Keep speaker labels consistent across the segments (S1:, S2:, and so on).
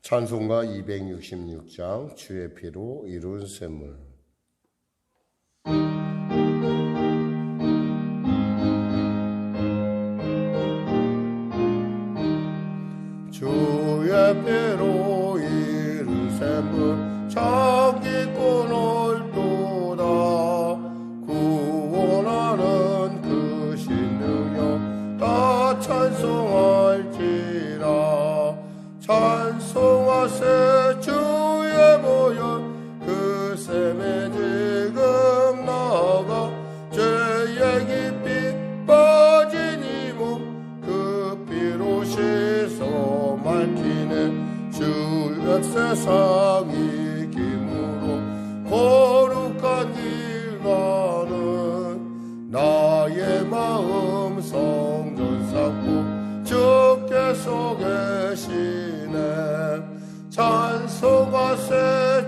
S1: 찬송가 266장 주의 피로 이룬 샘물. 주의 피로 이룬 샘물 참 깊고 넓도다. 구원하는 그 신능력 다 찬송할지라. 찬송하세 주의 보혈 그 샘에 지금 나가. 죄의 깊이 빠진 이 몸 그 피로 씻어 맑히네. 주 역세상 이김으로 거룩한 길 가는 나의 마음 성전 삼고 주께서 계시네. 찬송하세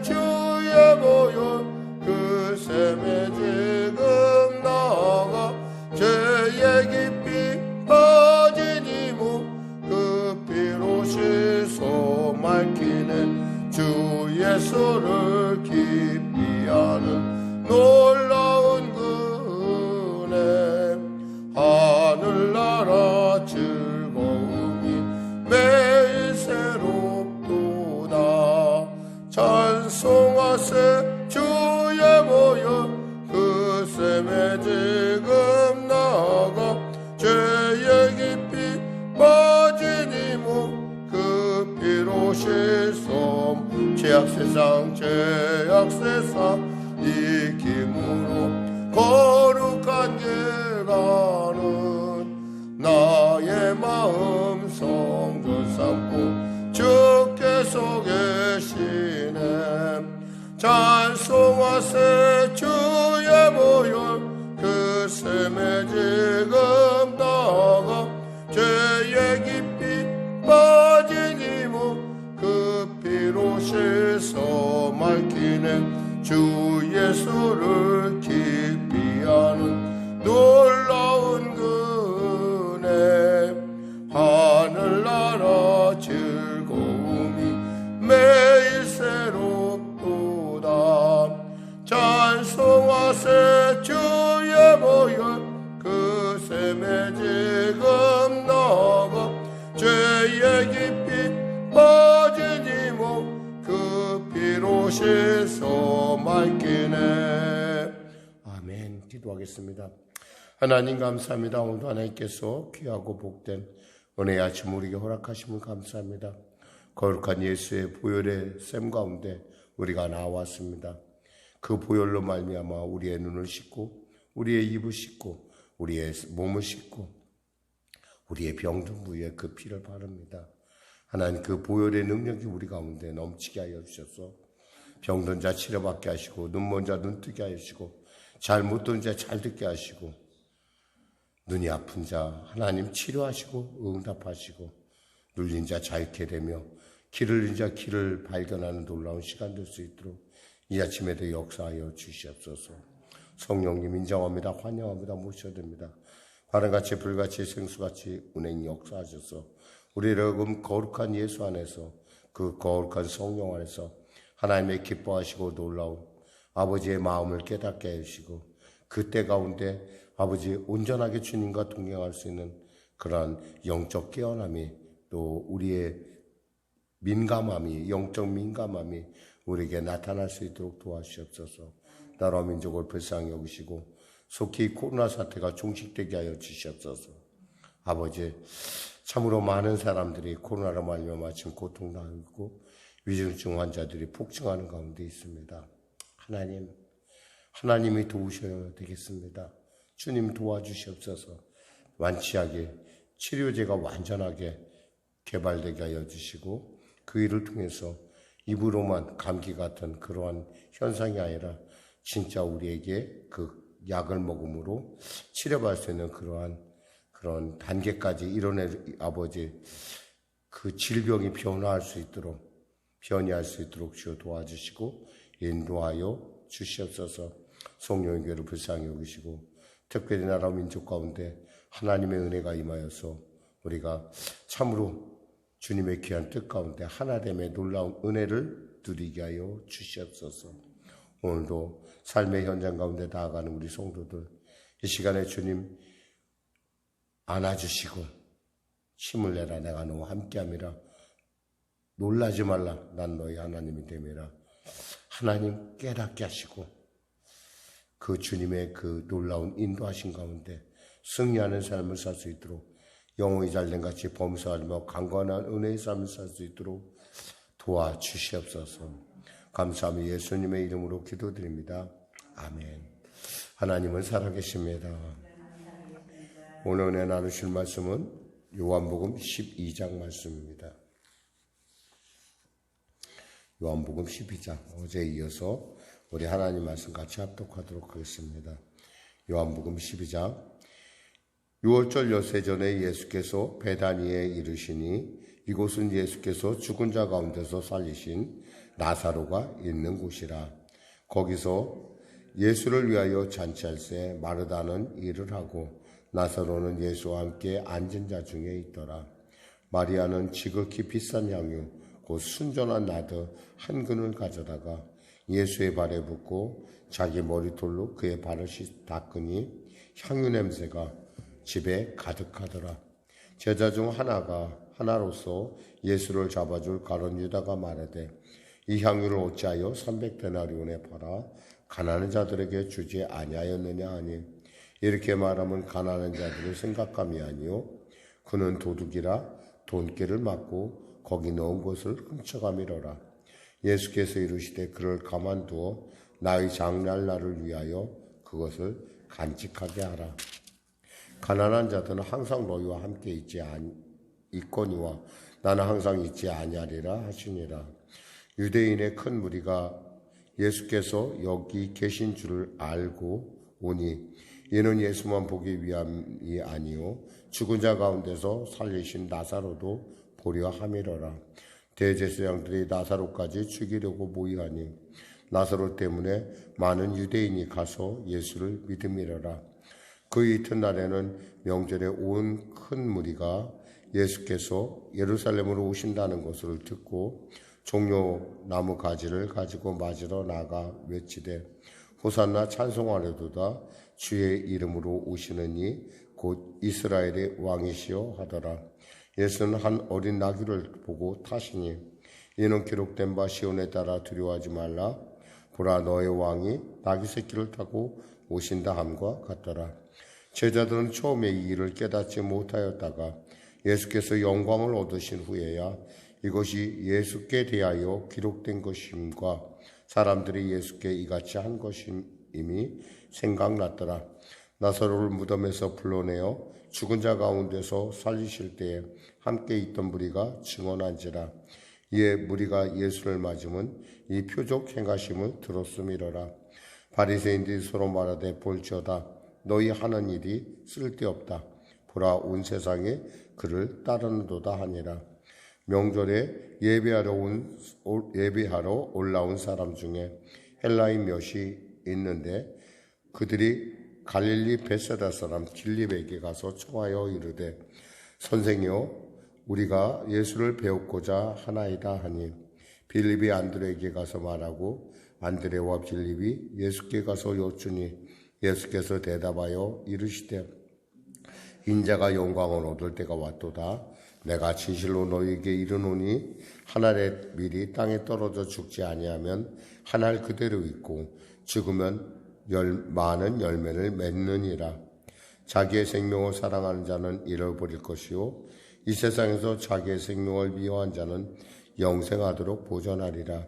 S1: 주의 보혈 그 샘에 지금 나가. 죄의 깊이 빠진 이 몸 그 피로 씻어 맑히네. 주 예수를 깊이 아는 놀라운 그 은혜. 하늘나라 즐거움이 매일 새롭도다. 찬송하세 주의 보혈 그 샘에 지금 나가. 죄의 깊이 빠진 이 몸 그 피로 씻어. 죄악 세상 이김으로 거룩한 길 가는 나의 마음 성전 삼고 주께서 계시네. 찬송하세 주의 보혈 그 샘에 지금 나가. 죄의 깊이 빠진 이 몸 그 피로 씻어 맑히네. 주 예수를 깊이 아는 놀라운 그 은혜. 하늘나라 즐거움이 매일 새롭도다. 찬송하세 주의 보혈 그 샘에 지금 나가. 죄의 깊이 빠진 이 몸 그 피로 씻어 맑히네. 아멘. 기도하겠습니다. 하나님 감사합니다. 오늘도 하나님께서 귀하고 복된 은혜의 아침 우리에게 허락하심을 감사합니다. 거룩한 예수의 보혈의 샘 가운데 우리가 나왔습니다. 그 보혈로 말미암아 우리의 눈을 씻고 우리의 입을 씻고 우리의 몸을 씻고 우리의 병든 부위에 그 피를 바릅니다. 하나님 그 보혈의 능력이 우리 가운데 넘치게 하여 주셔서 병든 자 치료받게 하시고 눈먼 자 눈뜨게 하시고 잘 못 듣는 자 잘 듣게 하시고 눈이 아픈 자 하나님 치료하시고 응답하시고 눌린 자 자유케 되며 길을 잃은 자 길을 발견하는 놀라운 시간 될 수 있도록 이 아침에도 역사하여 주시옵소서. 성령님 인정합니다. 환영합니다. 모셔듭니다. 바람같이 불같이 생수같이 운행이 역사하셔서 우리를 거룩한 예수 안에서 그 거룩한 성령 안에서 하나님의 기뻐하시고 놀라운 아버지의 마음을 깨닫게 해주시고 그때 가운데 아버지 온전하게 주님과 동행할 수 있는 그러한 영적 깨어남이 또 우리의 민감함이 영적 민감함이 우리에게 나타날 수 있도록 도와주시옵소서. 나라 민족을 불쌍히 여기시고 속히 코로나 사태가 종식되게 하여 주시옵소서. 아버지 참으로 많은 사람들이 코로나로 말미암아 지금 고통당하고 위중증 환자들이 폭증하는 가운데 있습니다. 하나님이 도우셔야 되겠습니다. 주님 도와주시옵소서. 완치하게 치료제가 완전하게 개발되게 하여 주시고 그 일을 통해서 입으로만 감기 같은 그러한 현상이 아니라 진짜 우리에게 그 약을 먹음으로 치료받을 수 있는 그런 단계까지 이뤄내 아버지 그 질병이 변화할 수 있도록 변이할 수 있도록 주여 도와주시고 인도하여 주시옵소서. 성령의 교회를 불쌍히 여기시고 특별히 나라 민족 가운데 하나님의 은혜가 임하여서 우리가 참으로 주님의 귀한 뜻 가운데 하나됨의 놀라운 은혜를 누리게 하여 주시옵소서. 오늘도 삶의 현장 가운데 나아가는 우리 성도들, 이 시간에 주님 안아주시고 힘을 내라. 내가 너와 함께함이라. 놀라지 말라. 난 너희 하나님이 됨이라. 하나님 깨닫게 하시고 그 주님의 그 놀라운 인도하신 가운데 승리하는 삶을 살 수 있도록 영혼이 잘된 같이 범사하며 강건한 은혜의 삶을 살 수 있도록 도와주시옵소서. 감사하며 예수님의 이름으로 기도드립니다. 아멘. 하나님은 살아계십니다. 오늘 은혜 나누실 말씀은 요한복음 12장 말씀입니다. 요한복음 12장, 어제에 이어서 우리 하나님 말씀 같이 합독하도록 하겠습니다. 요한복음 12장, 6월절 엿새 전에 예수께서 베다니에 이르시니 이곳은 예수께서 죽은 자 가운데서 살리신 나사로가 있는 곳이라. 거기서 예수를 위하여 잔치할새 마르다는 일을 하고 나사로는 예수와 함께 앉은 자 중에 있더라. 마리아는 지극히 비싼 향유 곧 순전한 나드 한 근을 가져다가 예수의 발에 붓고 자기 머리털로 그의 발을 닦으니 향유 냄새가 집에 가득하더라. 제자 중 하나로서 예수를 잡아줄 가룟 유다가 말하되 이 향유를 어찌하여 300데나리온에 팔아 가난한 자들에게 주지 아니하였느냐 하니 이렇게 말하면 가난한 자들을 생각함이 아니요 그는 도둑이라 돈깨를 맞고 거기 넣은 것을 훔쳐가미러라. 예수께서 이르시되 그를 가만두어 나의 장날날을 위하여 그것을 간직하게 하라. 가난한 자들은 항상 너희와 함께 있거니와 나는 항상 있지 아니하리라 하시니라. 유대인의 큰 무리가 예수께서 여기 계신 줄을 알고 오니 이는 예수만 보기 위함이 아니요 죽은 자 가운데서 살리신 나사로도 보려 함이러라. 대제사장들이 나사로까지 죽이려고 모이하니 나사로 때문에 많은 유대인이 가서 예수를 믿음이러라. 그 이튿날에는 명절에 온 큰 무리가 예수께서 예루살렘으로 오신다는 것을 듣고 종려 나무 가지를 가지고 맞으러 나가 외치되 호산나 찬송하려도다 주의 이름으로 오시는 이 곧 이스라엘의 왕이시여 하더라. 예수는 한 어린 나귀를 보고 타시니 이는 기록된 바 시온에 따라 두려워하지 말라. 보라 너의 왕이 나귀 새끼를 타고 오신다 함과 같더라. 제자들은 처음에 이 일을 깨닫지 못하였다가 예수께서 영광을 얻으신 후에야 이것이 예수께 대하여 기록된 것임과 사람들이 예수께 이같이 한 것임이 생각났더라. 나사로를 무덤에서 불러내어 죽은 자 가운데서 살리실 때에 함께 있던 무리가 증언한지라. 이에 무리가 예수를 맞으면 이 표적 행하심을 들었음이러라. 바리새인들이 서로 말하되 볼지어다 너희 하는 일이 쓸데없다. 보라 온 세상에 그를 따르는도다 하니라. 명절에 예배하러 올라온 사람 중에 헬라인 몇이 있는데 그들이 갈릴리 벳사다 사람 빌립에게 가서 청하여 이르되 선생이여 우리가 예수를 배우고자 하나이다 하니 빌립이 안드레에게 가서 말하고 안드레와 빌립이 예수께 가서 여쭈니 예수께서 대답하여 이르시되 인자가 영광을 얻을 때가 왔도다. 내가 진실로 너희에게 이르노니 한 알의 밀이 땅에 떨어져 죽지 아니하면 한 알 그대로 있고 죽으면 많은 열매를 맺느니라. 자기의 생명을 사랑하는 자는 잃어버릴 것이요 이 세상에서 자기의 생명을 미워한 자는 영생하도록 보존하리라.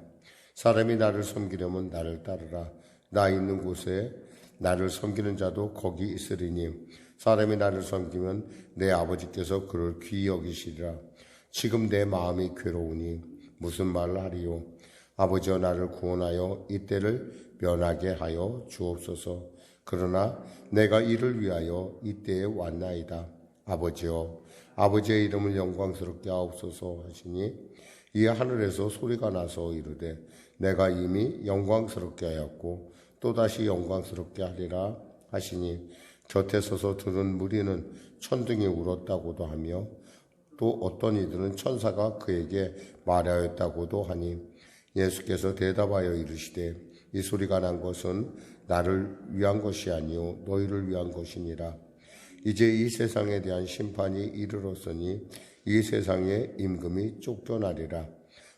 S1: 사람이 나를 섬기려면 나를 따르라. 나 있는 곳에 나를 섬기는 자도 거기 있으리니 사람이 나를 섬기면 내 아버지께서 그를 귀히 여기시리라. 지금 내 마음이 괴로우니 무슨 말을 하리요. 아버지여 나를 구원하여 이때를 면하게 하여 주옵소서. 그러나 내가 이를 위하여 이때에 왔나이다. 아버지여 아버지의 이름을 영광스럽게 하옵소서 하시니 이에 하늘에서 소리가 나서 이르되 내가 이미 영광스럽게 하였고 또다시 영광스럽게 하리라 하시니 곁에 서서 들은 무리는 천둥이 울었다고도 하며 또 어떤 이들은 천사가 그에게 말하였다고도 하니 예수께서 대답하여 이르시되 이 소리가 난 것은 나를 위한 것이 아니요 너희를 위한 것이니라. 이제 이 세상에 대한 심판이 이르렀으니 이 세상의 임금이 쫓겨나리라.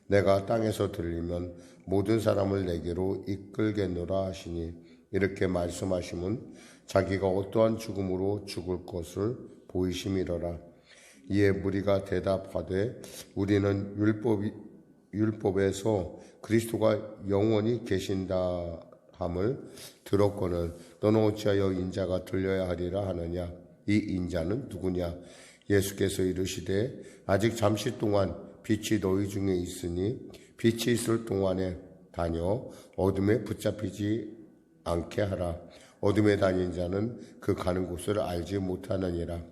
S1: 내가 땅에서 들리면 모든 사람을 내게로 이끌겠노라 하시니 이렇게 말씀하심은 자기가 어떠한 죽음으로 죽을 것을 보이심이로라. 이에 무리가 대답하되 우리는 율법에서 그리스도가 영원히 계신다 함을 들었거늘 너는 어찌하여 인자가 들려야 하리라 하느냐. 이 인자는 누구냐. 예수께서 이르시되 아직 잠시 동안 빛이 너희 중에 있으니 빛이 있을 동안에 다녀 어둠에 붙잡히지 않게 하라. 어둠에 다닌 자는 그 가는 곳을 알지 못하느니라.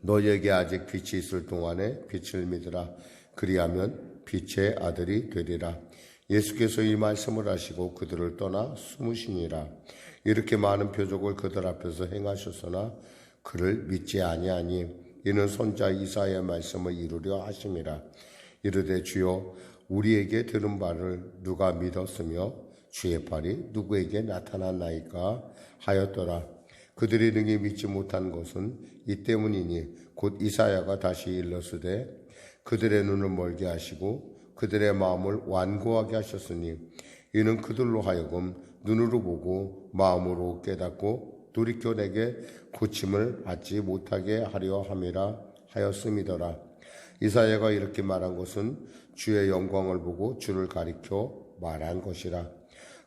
S1: 너희에게 아직 빛이 있을 동안에 빛을 믿으라. 그리하면 빛의 아들이 되리라. 예수께서 이 말씀을 하시고 그들을 떠나 숨으시니라. 이렇게 많은 표적을 그들 앞에서 행하셨으나 그를 믿지 아니하니 이는 선자 이사야의 말씀을 이루려 하심이라. 이르되 주여 우리에게 들은 바를 누가 믿었으며 주의 팔이 누구에게 나타났나이까 하였더라. 그들이 능히 믿지 못한 것은 이 때문이니 곧 이사야가 다시 일렀으되 그들의 눈을 멀게 하시고 그들의 마음을 완고하게 하셨으니 이는 그들로 하여금 눈으로 보고 마음으로 깨닫고 돌이켜 내게 고침을 받지 못하게 하려 함이라 하였음이더라. 이사야가 이렇게 말한 것은 주의 영광을 보고 주를 가리켜 말한 것이라.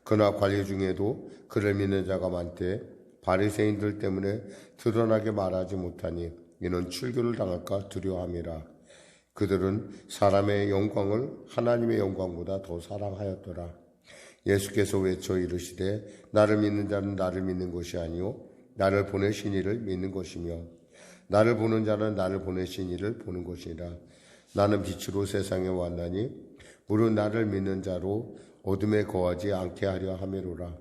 S1: 그러나 관리 중에도 그를 믿는 자가 많되 바리새인들 때문에 드러나게 말하지 못하니 이는 출교를 당할까 두려워함이라. 그들은 사람의 영광을 하나님의 영광보다 더 사랑하였더라. 예수께서 외쳐 이르시되 나를 믿는 자는 나를 믿는 것이 아니요 나를 보내신 이를 믿는 것이며 나를 보는 자는 나를 보내신 이를 보는 것이라. 나는 빛으로 세상에 왔나니 무릇 나를 믿는 자로 어둠에 거하지 않게 하려 함이로라.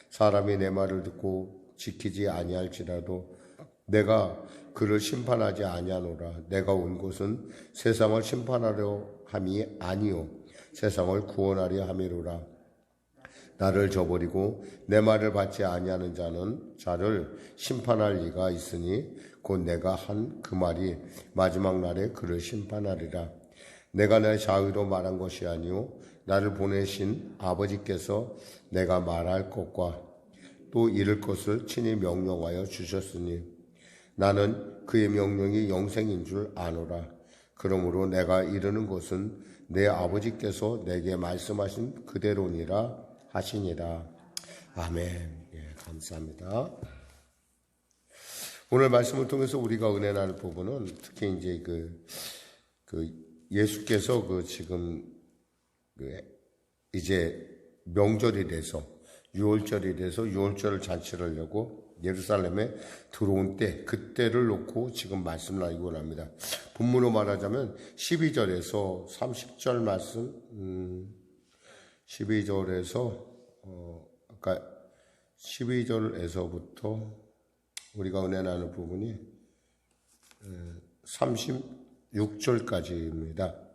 S1: 사람이 내 말을 듣고 지키지 아니할지라도 내가 그를 심판하지 아니하노라. 내가 온 곳은 세상을 심판하려 함이 아니요 세상을 구원하려 함이로라. 나를 저버리고 내 말을 받지 아니하는 자를 심판할 리가 있으니 곧 내가 한 그 말이 마지막 날에 그를 심판하리라. 내가 내 자의로 말한 것이 아니요 나를 보내신 아버지께서 내가 말할 것과 또 이룰 것을 친히 명령하여 주셨으니 나는 그의 명령이 영생인 줄 아노라. 그러므로 내가 이르는 것은 내 아버지께서 내게 말씀하신 그대로니라 하시니라. 아멘. 예, 감사합니다. 오늘 말씀을 통해서 우리가 은혜 나눌 부분은 특히 이제 예수께서 지금 이제 명절이 돼서 유월절이 돼서 유월절 잔치를 하려고 예루살렘에 들어온 때 그때를 놓고 지금 말씀을 나누고 합니다. 본문으로 말하자면 12절에서 30절 말씀 12절에서 아까 12절에서부터 우리가 은혜 나눌 부분이 36절까지입니다.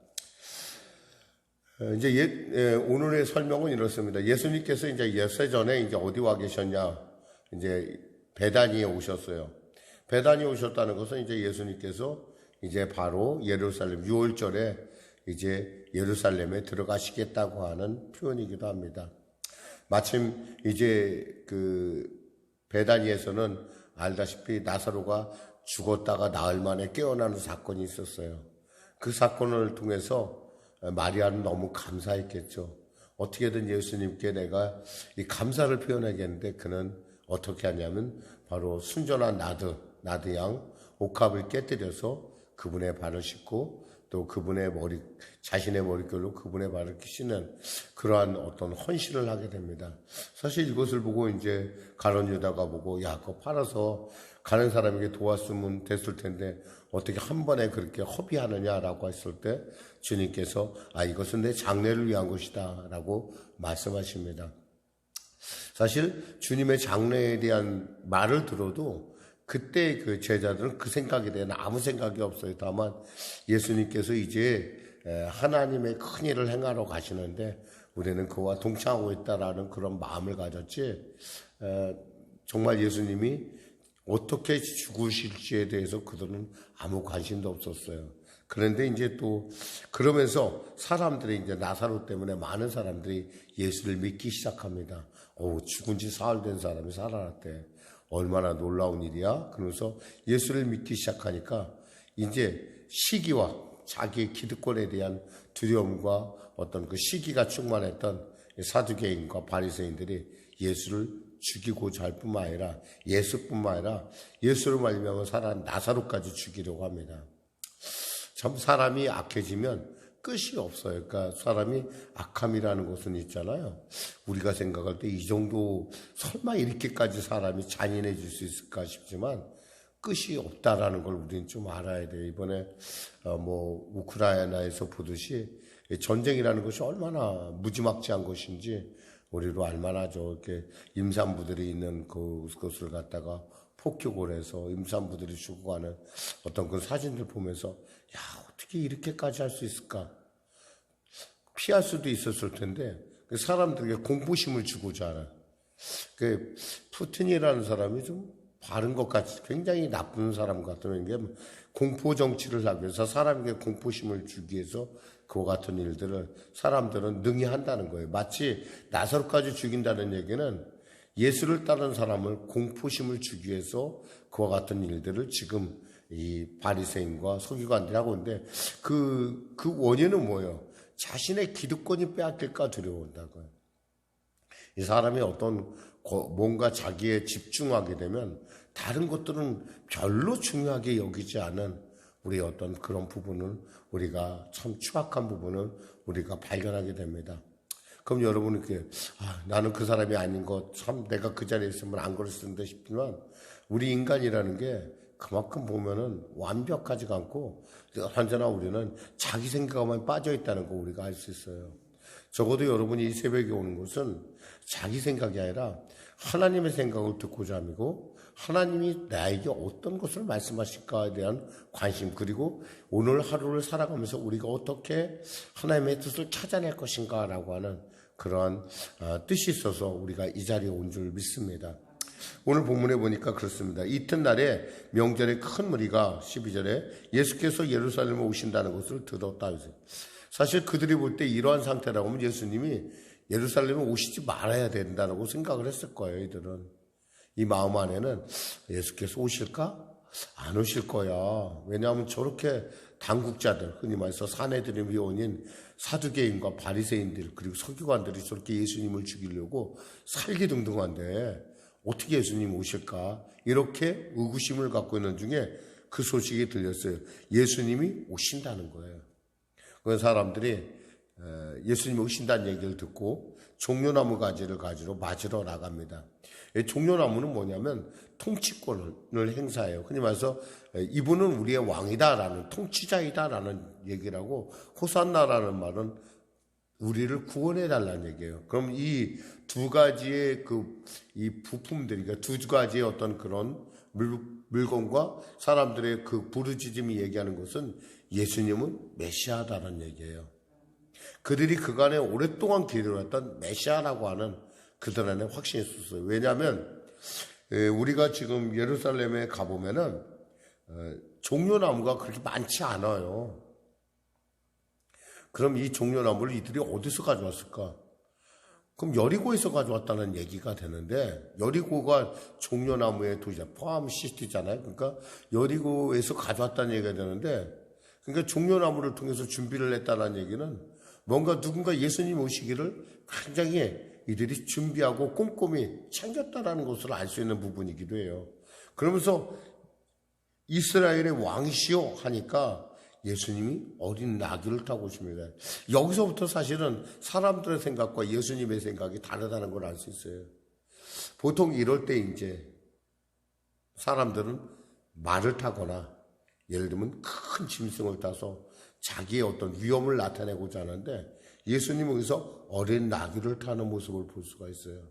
S1: 이제 오늘의 설명은 이렇습니다. 예수님께서 이제 엿새 전에 이제 어디 와 계셨냐? 이제 베다니에 오셨어요. 베다니에 오셨다는 것은 이제 예수님께서 이제 바로 예루살렘 유월절에 이제 예루살렘에 들어가시겠다고 하는 표현이기도 합니다. 마침 이제 베다니에서는 알다시피 나사로가 죽었다가 나흘 만에 깨어나는 사건이 있었어요. 그 사건을 통해서 마리아는 너무 감사했겠죠. 어떻게든 예수님께 내가 이 감사를 표현하겠는데 그는 어떻게 하냐면 바로 순전한 나드 양 옥합을 깨뜨려서 그분의 발을 씻고 또 그분의 자신의 머릿결로 그분의 발을 씻는 그러한 어떤 헌신을 하게 됩니다. 사실 이것을 보고 이제 가룟 유다가 보고 야, 그거 팔아서 가는 사람에게 도왔으면 됐을 텐데 어떻게 한 번에 그렇게 허비하느냐라고 했을 때 주님께서 이것은 내 장래를 위한 것이다 라고 말씀하십니다. 사실 주님의 장래에 대한 말을 들어도 그때 그 제자들은 그 생각에 대한 아무 생각이 없어요. 다만 예수님께서 이제 하나님의 큰 일을 행하러 가시는데 우리는 그와 동참하고 있다라는 그런 마음을 가졌지, 정말 예수님이 어떻게 죽으실지에 대해서 그들은 아무 관심도 없었어요. 그런데 이제 또 그러면서 사람들이 이제 나사로 때문에 많은 사람들이 예수를 믿기 시작합니다. 죽은 지 사흘 된 사람이 살아났대. 얼마나 놀라운 일이야? 그러면서 예수를 믿기 시작하니까 이제 시기와 자기의 기득권에 대한 두려움과 어떤 그 시기가 충만했던 사두개인과 바리새인들이 예수를 죽이고자 할 뿐만 아니라 예수뿐만 아니라 예수를 말미암아 살아난 나사로까지 죽이려고 합니다. 참 사람이 악해지면 끝이 없어요. 그러니까 사람이 악함이라는 것은 있잖아요. 우리가 생각할 때 이 정도 설마 이렇게까지 사람이 잔인해질 수 있을까 싶지만 끝이 없다라는 걸 우리는 좀 알아야 돼요. 이번에 우크라이나에서 보듯이 전쟁이라는 것이 얼마나 무지막지한 것인지 우리로 알만하죠. 이렇게 임산부들이 있는 그것을 갖다가 폭격을 해서 임산부들이 죽어가는 어떤 그 사진들 보면서 어떻게 이렇게까지 할 수 있을까? 피할 수도 있었을 텐데 사람들에게 공포심을 주고자 하는 푸틴이라는 사람이 좀 바른 것 같이 굉장히 나쁜 사람 같은 게 공포 정치를 하기 위해서 사람에게 공포심을 주기 위해서 그와 같은 일들을 사람들은 능히 한다는 거예요. 마치 나사로까지 죽인다는 얘기는 예수를 따르는 사람을 공포심을 주기 위해서 그와 같은 일들을 지금 이 바리새인과 서기관들이 하고 있는데 그 원인은 뭐예요? 자신의 기득권이 빼앗길까 두려워한다고요. 이 사람이 어떤 뭔가 자기에 집중하게 되면 다른 것들은 별로 중요하게 여기지 않은 우리의 어떤 그런 부분을 우리가 참 추악한 부분을 우리가 발견하게 됩니다. 그럼 여러분은 나는 그 사람이 아닌 것, 참 내가 그 자리에 있으면 안 그랬을 텐데 싶지만 우리 인간이라는 게 그만큼 보면은 완벽하지가 않고 언제나 우리는 자기 생각만 빠져 있다는 거 우리가 알 수 있어요. 적어도 여러분이 이 새벽에 오는 것은 자기 생각이 아니라 하나님의 생각을 듣고자 함이고 하나님이 나에게 어떤 것을 말씀하실까에 대한 관심, 그리고 오늘 하루를 살아가면서 우리가 어떻게 하나님의 뜻을 찾아낼 것인가라고 하는 그러한 뜻이 있어서 우리가 이 자리에 온 줄 믿습니다. 오늘 본문에 보니까 그렇습니다. 이튿날에 명절에 큰 무리가 12절에 예수께서 예루살렘에 오신다는 것을 들었다. 사실 그들이 볼 때 이러한 상태라고 하면 예수님이 예루살렘에 오시지 말아야 된다고 생각을 했을 거예요. 이들은 이 마음 안에는 예수께서 오실까? 안 오실 거야. 왜냐하면 저렇게 당국자들, 흔히 말해서 사내들의 위원인 사두개인과 바리새인들 그리고 서기관들이 저렇게 예수님을 죽이려고 살기등등한데 어떻게 예수님 오실까? 이렇게 의구심을 갖고 있는 중에 그 소식이 들렸어요. 예수님이 오신다는 거예요. 그 사람들이 예수님이 오신다는 얘기를 듣고 종려나무 가지를 가지러 맞으러 나갑니다. 종려나무는 뭐냐면 통치권을 행사해요. 흔히 말해서 이분은 우리의 왕이다라는, 통치자이다라는 얘기라고, 호산나라는 말은 우리를 구원해달라는 얘기예요. 그럼 이 두 가지의 이 부품들이, 그러니까 두 가지의 어떤 그런 물건과 사람들의 그 부르짖음이 얘기하는 것은 예수님은 메시아다라는 얘기예요. 그들이 그간에 오랫동안 기다렸던 메시아라고 하는 그들 안에 확신이 있었어요. 왜냐하면 우리가 지금 예루살렘에 가보면은 종려나무가 그렇게 많지 않아요. 그럼 이 종려나무를 이들이 어디서 가져왔을까? 그럼 여리고에서 가져왔다는 얘기가 되는데, 여리고가 종려나무의 도시자, 포함 시티잖아요. 그러니까 여리고에서 가져왔다는 얘기가 되는데, 그러니까 종려나무를 통해서 준비를 했다는 얘기는 뭔가 누군가 예수님 오시기를 굉장히 이들이 준비하고 꼼꼼히 챙겼다라는 것을 알 수 있는 부분이기도 해요. 그러면서 이스라엘의 왕이시오 하니까 예수님이 어린 나귀를 타고 오십니다. 여기서부터 사실은 사람들의 생각과 예수님의 생각이 다르다는 걸 알 수 있어요. 보통 이럴 때 이제 사람들은 말을 타거나 예를 들면 큰 짐승을 타서 자기의 어떤 위험을 나타내고자 하는데, 예수님은 여기서 어린 나귀를 타는 모습을 볼 수가 있어요.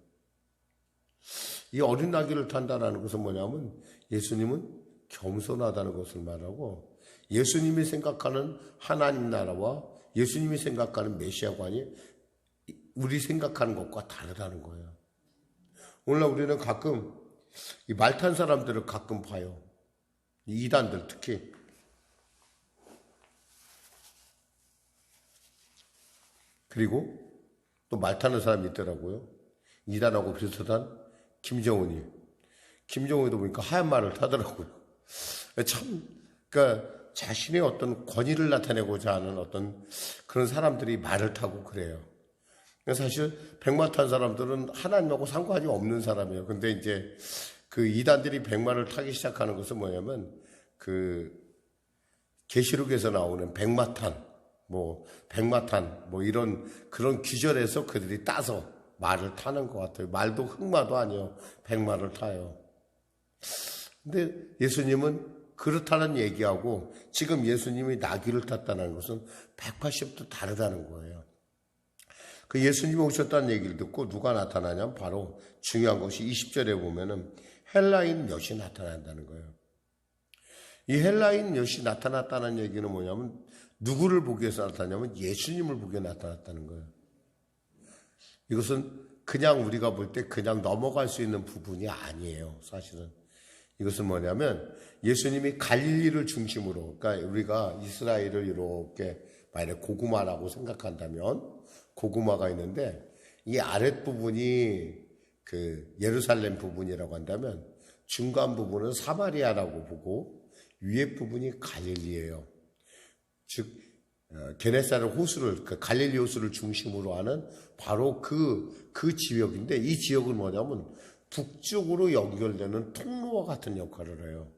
S1: 이 어린 나귀를 탄다라는 것은 뭐냐면 예수님은 겸손하다는 것을 말하고 예수님이 생각하는 하나님 나라와 예수님이 생각하는 메시아관이 우리 생각하는 것과 다르다는 거예요. 오늘날 우리는 가끔 이 말 탄 사람들을 가끔 봐요. 이 이단들 특히. 그리고 또 말 타는 사람이 있더라고요. 이단하고 비슷한 김정은이도 보니까 하얀 말을 타더라고요. 참, 그러니까 자신의 어떤 권위를 나타내고자 하는 어떤 그런 사람들이 말을 타고 그래요. 사실 백마 탄 사람들은 하나님하고 상관이 없는 사람이에요. 근데 이제 그 이단들이 백마를 타기 시작하는 것은 뭐냐면 그 계시록에서 나오는 백마탄 이런 그런 귀절에서 그들이 따서 말을 타는 것 같아요. 말도 흑마도 아니에요. 백마를 타요. 근데 예수님은 그렇다는 얘기하고 지금 예수님이 나귀를 탔다는 것은 180도 다르다는 거예요. 그 예수님이 오셨다는 얘기를 듣고 누가 나타나냐면 바로 중요한 것이 20절에 보면은 헬라인 엿이 나타난다는 거예요. 이 헬라인 엿이 나타났다는 얘기는 뭐냐면 누구를 보기 위해서 나타나냐면 예수님을 보기 위해 나타났다는 거예요. 이것은 그냥 우리가 볼 때 그냥 넘어갈 수 있는 부분이 아니에요. 사실은. 이것은 뭐냐면 예수님이 갈릴리를 중심으로, 그러니까 우리가 이스라엘을 이렇게 만약에 고구마라고 생각한다면 고구마가 있는데 이 아랫부분이 그 예루살렘 부분이라고 한다면 중간 부분은 사마리아라고 보고 위에 부분이 갈릴리예요. 즉 게네사렛 호수를 갈릴리 호수를 중심으로 하는 바로 그 지역인데 이 지역은 뭐냐면 북쪽으로 연결되는 통로와 같은 역할을 해요.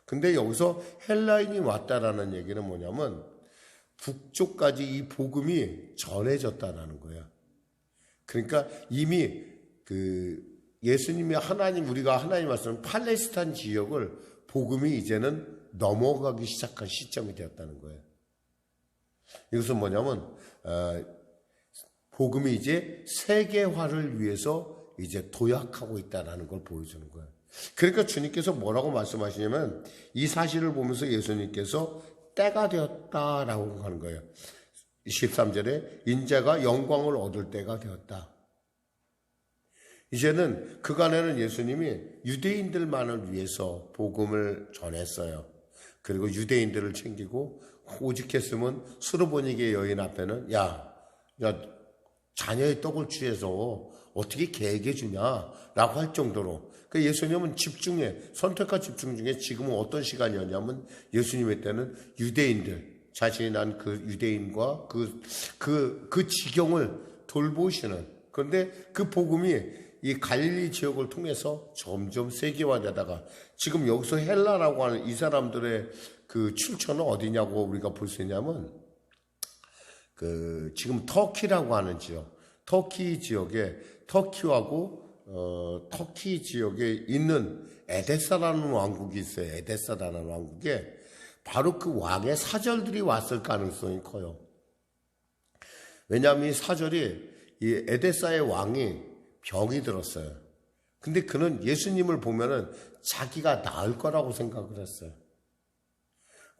S1: 근데 여기서 헬라인이 왔다라는 얘기는 뭐냐면 북쪽까지 이 복음이 전해졌다라는 거야. 그러니까 이미 그 예수님이 우리가 하나님 말씀은 팔레스타인 지역을 복음이 이제는 넘어가기 시작한 시점이 되었다는 거예요. 이것은 뭐냐면 복음이 이제 세계화를 위해서 이제 도약하고 있다는 걸 보여주는 거예요. 그러니까 주님께서 뭐라고 말씀하시냐면 이 사실을 보면서 예수님께서 때가 되었다라고 하는 거예요. 13절에 인자가 영광을 얻을 때가 되었다. 이제는 그간에는 예수님이 유대인들만을 위해서 복음을 전했어요. 그리고 유대인들을 챙기고 오직했으면 수르보니게 여인 앞에는 야 자녀의 떡을 취해서 어떻게 개에게 주냐라고 할 정도로 그 예수님은 선택과 집중 중에 지금은 어떤 시간이었냐면 예수님의 때는 유대인들 자신이 난 그 유대인과 그 지경을 돌보시는 그런데 그 복음이 이 갈릴리 지역을 통해서 점점 세계화되다가 지금 여기서 헬라라고 하는 이 사람들의 그 출처는 어디냐고 우리가 볼 수 있냐면 지금 터키라고 하는 지역, 터키 지역에 터키 지역에 있는 에데사라는 왕국이 있어요. 에데사라는 왕국에 바로 그 왕의 사절들이 왔을 가능성이 커요. 왜냐하면 이 사절이 이 에데사의 왕이 병이 들었어요. 근데 그는 예수님을 보면은 자기가 나을 거라고 생각을 했어요.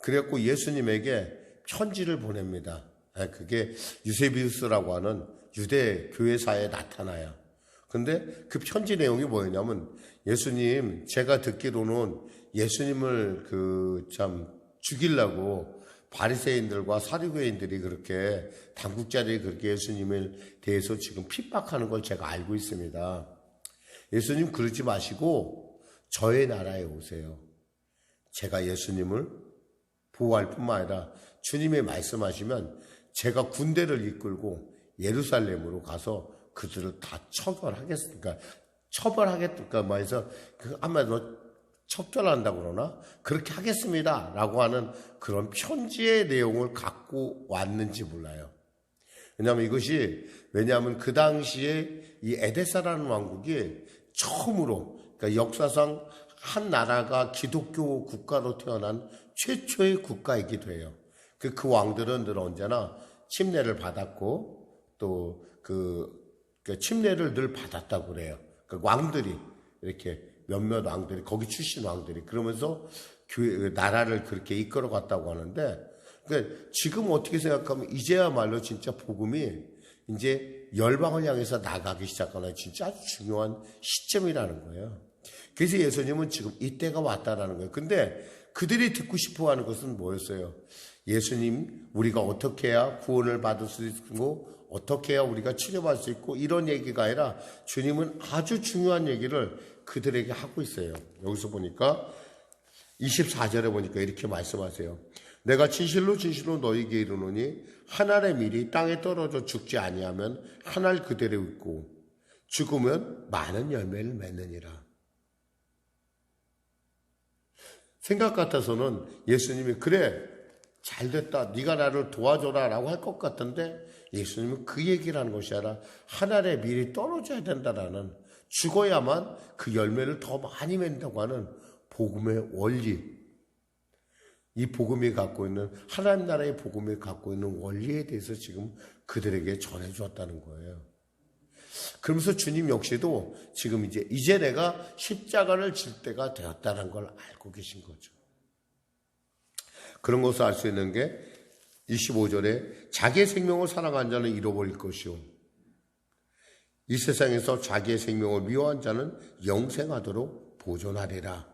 S1: 그래갖고 예수님에게 편지를 보냅니다. 그게 유세비우스라고 하는 유대 교회사에 나타나요. 근데 그 편지 내용이 뭐였냐면 예수님, 제가 듣기로는 예수님을 죽이려고 바리새인들과 사두개인들이 그렇게 당국자들이 그렇게 예수님에 대해서 지금 핍박하는 걸 제가 알고 있습니다. 예수님 그러지 마시고 저의 나라에 오세요. 제가 예수님을 보호할 뿐만 아니라 주님이 말씀하시면 제가 군대를 이끌고 예루살렘으로 가서 그들을 다 처벌하겠습니까? 말해서 한마디로 척결한다고 그러나 그렇게 하겠습니다 라고 하는 그런 편지의 내용을 갖고 왔는지 몰라요. 왜냐하면 그 당시에 이 에데사라는 왕국이 처음으로 그러니까 역사상 한 나라가 기독교 국가로 태어난 최초의 국가이기도 해요. 그 왕들은 늘 언제나 침례를 받았고 또 그 침례를 늘 받았다고 그래요. 그 왕들이 이렇게 몇몇 왕들이 거기 출신 왕들이 그러면서 나라를 그렇게 이끌어 갔다고 하는데 그러니까 지금 어떻게 생각하면 이제야말로 진짜 복음이 이제 열방을 향해서 나가기 시작하는 진짜 아주 중요한 시점이라는 거예요. 그래서 예수님은 지금 이때가 왔다라는 거예요. 근데 그들이 듣고 싶어 하는 것은 뭐였어요? 예수님, 우리가 어떻게 해야 구원을 받을 수 있고 어떻게 해야 우리가 치료받을 수 있고 이런 얘기가 아니라 주님은 아주 중요한 얘기를 그들에게 하고 있어요. 여기서 보니까 24절에 보니까 이렇게 말씀하세요. 내가 진실로 진실로 너희에게 이르노니 한 알의 밀이 땅에 떨어져 죽지 아니하면 한 알 그대로 있고 죽으면 많은 열매를 맺느니라. 생각 같아서는 예수님이 그래 잘됐다 네가 나를 도와줘라 라고 할 것 같은데 예수님은 그 얘기를 하는 것이 아니라 한 알의 밀이 떨어져야 된다라는 죽어야만 그 열매를 더 많이 맺는다고 하는 복음의 원리, 이 복음이 갖고 있는 하나님 나라의 복음이 갖고 있는 원리에 대해서 지금 그들에게 전해주었다는 거예요. 그러면서 주님 역시도 지금 이제 내가 십자가를 질 때가 되었다는 걸 알고 계신 거죠. 그런 것을 알 수 있는 게 25절에 자기의 생명을 사랑한 자는 잃어버릴 것이요 이 세상에서 자기의 생명을 미워한 자는 영생하도록 보존하리라.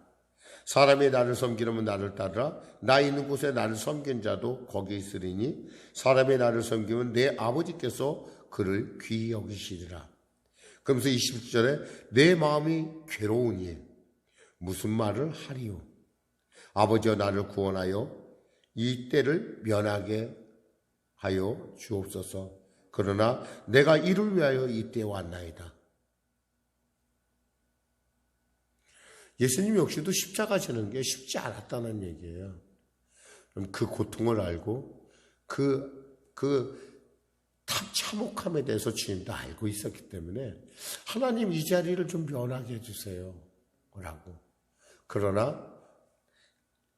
S1: 사람이 나를 섬기려면 나를 따르라. 나 있는 곳에 나를 섬긴 자도 거기 있으리니 사람이 나를 섬기면 내 아버지께서 그를 귀히 여기시리라. 그러면서 27절에 내 마음이 괴로우니 무슨 말을 하리요. 아버지여 나를 구원하여 이 때를 면하게 하여 주옵소서. 그러나 내가 이를 위하여 이 때에 왔나이다. 예수님 역시도 십자가 지는 게 쉽지 않았다는 얘기예요. 그 고통을 알고 그 참혹함에 대해서 주님도 알고 있었기 때문에 하나님 이 자리를 좀 면하게 해주세요 라고. 그러나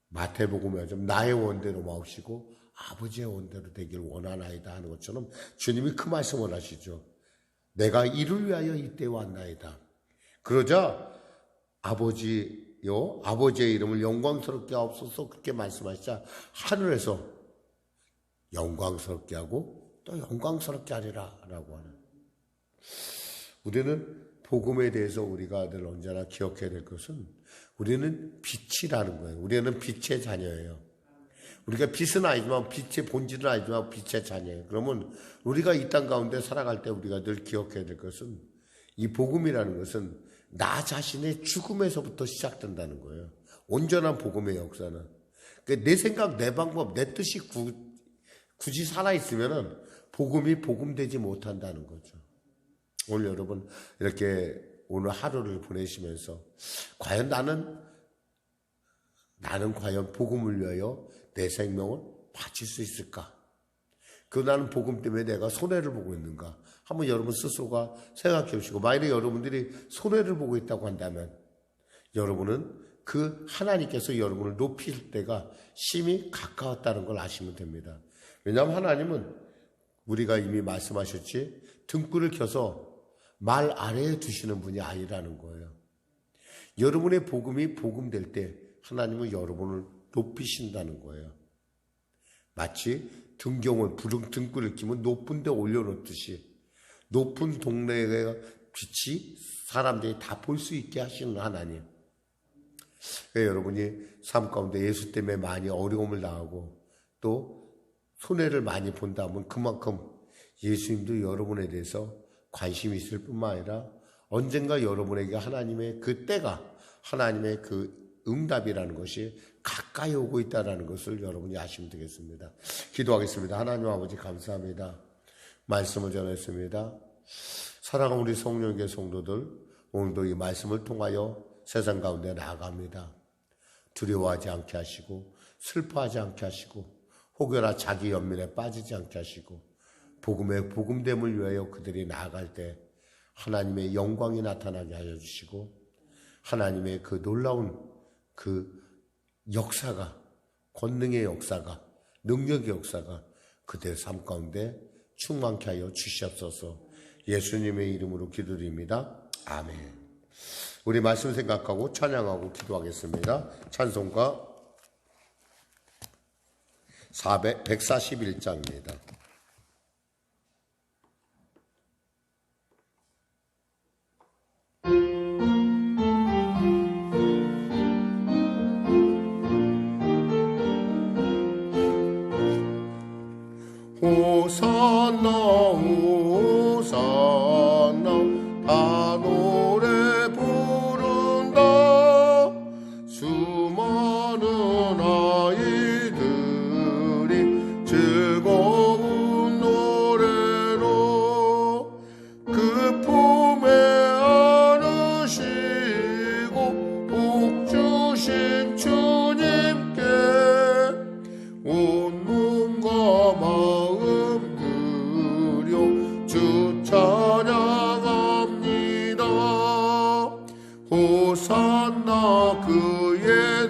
S1: 마태복음에 좀 나의 원대로 마옵시고 아버지의 원대로 되길 원하나이다 하는 것처럼 주님이 그 말씀을 하시죠. 내가 이를 위하여 이때 왔나이다. 그러자 아버지요 아버지의 이름을 영광스럽게 하옵소서 그렇게 말씀하시자 하늘에서 영광스럽게 하고 또 영광스럽게 하리라 라고 하는. 우리는 복음에 대해서 우리가 늘 언제나 기억해야 될 것은 우리는 빛이라는 거예요. 우리는 빛의 자녀예요. 우리가 빛은 아니지만 빛의 본질은 아니지만 빛의 자녀예요. 그러면 우리가 이 땅 가운데 살아갈 때 우리가 늘 기억해야 될 것은 이 복음이라는 것은 나 자신의 죽음에서부터 시작된다는 거예요. 온전한 복음의 역사는. 그러니까 내 생각, 내 방법, 내 뜻이 굳이 살아있으면은 복음이 복음되지 못한다는 거죠. 오늘 여러분 이렇게 오늘 하루를 보내시면서 과연 나는 과연 복음을 위하여 내 생명을 바칠 수 있을까? 나는 복음 때문에 내가 손해를 보고 있는가? 한번 여러분 스스로가 생각해 보시고 만약에 여러분들이 손해를 보고 있다고 한다면 여러분은 그 하나님께서 여러분을 높일 때가 심히 가까웠다는 걸 아시면 됩니다. 왜냐하면 하나님은 우리가 이미 말씀하셨지 등불을 켜서 말 아래에 두시는 분이 아니라는 거예요. 여러분의 복음이 복음될 때 하나님은 여러분을 높이신다는 거예요. 마치 등불을 켜면 높은 데 올려놓듯이 높은 동네의 빛이 사람들이 다 볼 수 있게 하시는 하나님. 여러분이 삶 가운데 예수 때문에 많이 어려움을 당하고 또 손해를 많이 본다면 그만큼 예수님도 여러분에 대해서 관심이 있을 뿐만 아니라 언젠가 여러분에게 하나님의 그 때가 하나님의 그 응답이라는 것이 가까이 오고 있다는 것을 여러분이 아시면 되겠습니다. 기도하겠습니다. 하나님 아버지 감사합니다. 말씀을 전했습니다. 사랑하는 우리 성령의 성도들 오늘도 이 말씀을 통하여 세상 가운데 나아갑니다. 두려워하지 않게 하시고 슬퍼하지 않게 하시고 혹여나 자기 연민에 빠지지 않게 하시고 복음의 복음됨을 위하여 그들이 나아갈 때 하나님의 영광이 나타나게 하여 주시고 하나님의 그 놀라운 그 역사가 권능의 역사가 능력의 역사가 그들의 삶 가운데 충만케 하여 주시옵소서. 예수님의 이름으로 기도드립니다. 아멘. 우리 말씀 생각하고 찬양하고 기도하겠습니다. 찬송가 141장입니다. 호산나 호산나 다 노래 부른다. 수많은 아이들이 즐거운 노래로 그 품에 안으시고 복 주신 주님께 온 몸과 마음 주 찬양합니다. 호산나 그의